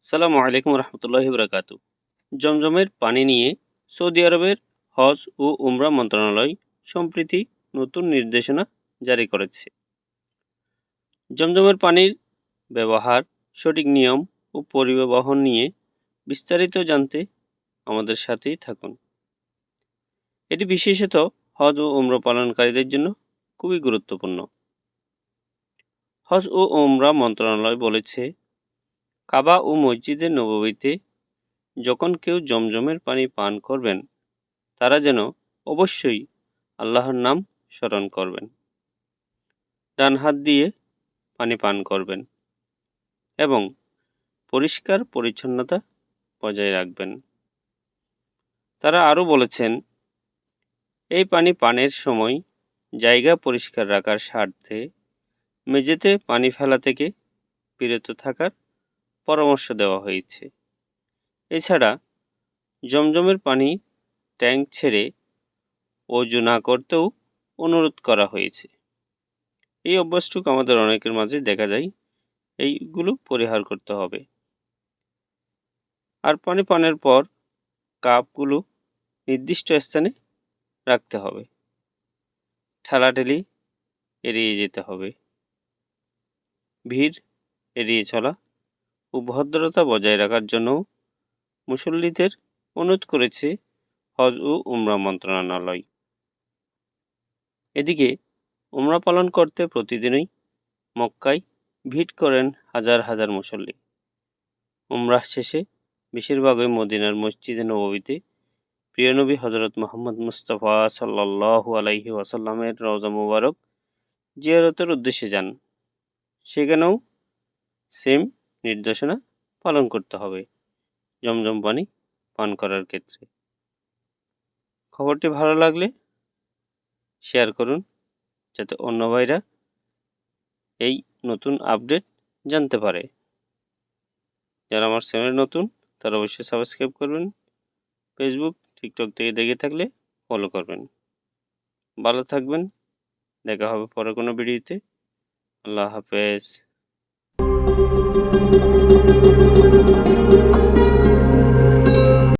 সালামু আলাইকুম রহমতুল্লাহি বরকাতু। জমজমের পানি নিয়ে সৌদি আরবের হজ ও উমরা মন্ত্রণালয় সম্প্রতি নতুন নির্দেশনা জারি করেছে। জমজমের পানির ব্যবহার, সঠিক নিয়ম ও পরিবহন নিয়ে বিস্তারিত জানতে আমাদের সাথেই থাকুন। এটি বিশেষত হজ ও উমরা পালনকারীদের জন্য খুবই গুরুত্বপূর্ণ। হজ ও উমরা মন্ত্রণালয় বলেছে, কাবা ও মসজিদে নববীতে যখন কেউ জমজমের পানি পান করবেন, তারা যেন অবশ্যই আল্লাহর নাম স্মরণ করবেন, ডান হাত দিয়ে পানি পান করবেন এবং পরিষ্কার পরিচ্ছন্নতা বজায় রাখবেন। তারা আরও বলেছেন, এই পানি পানের সময় জায়গা পরিষ্কার রাখার স্বার্থে মেঝেতে পানি ফেলা থেকে বিরত থাকার পরামর্শ দেওয়া হয়েছে। এছাড়া জমজমের পানি ট্যাঙ্ক ছেড়ে অজু না করতেও অনুরোধ করা হয়েছে। এই অভ্যাসটুকু আমাদের অনেকের মাঝে দেখা যায়, এইগুলো পরিহার করতে হবে। আর পানি পানের পর কাপগুলো নির্দিষ্ট স্থানে রাখতে হবে, ঠেলাঠেলি এড়িয়ে যেতে হবে, ভিড় এড়িয়ে চলা ও ভদ্রতা বজায় রাখার জন্য মুসল্লিদের অনুরোধ করেছে হজ ও উমরা মন্ত্রণালয়। এদিকে উমরা পালন করতে প্রতিদিনই মক্কায় ভিড় করেন হাজার হাজার মুসল্লি। উমরাহ শেষে বেশিরভাগই মদিনার মসজিদে নববীতে প্রিয় নবী হজরত মোহাম্মদ মুস্তাফা সাল্লাল্লাহু আলাইহি ওয়াসাল্লামের রওজা মুবারক জিয়ারতের উদ্দেশ্যে যান। সেখানেও সেম নির্দেশনা পালন করতে হবে জমজম পানি পান করার ক্ষেত্রে। খবরটি ভালো লাগলে শেয়ার করুন, যাতে অন্য ভাইরা এই নতুন আপডেট জানতে পারে। যারা আমার চ্যানেল নতুন, তারা অবশ্যই সাবস্ক্রাইব করবেন। ফেসবুক, টিকটক থেকে দেখে থাকলে ফলো করবেন। ভালো থাকবেন, দেখা হবে পরে কোনো ভিডিওতে। আল্লাহ হাফেজ।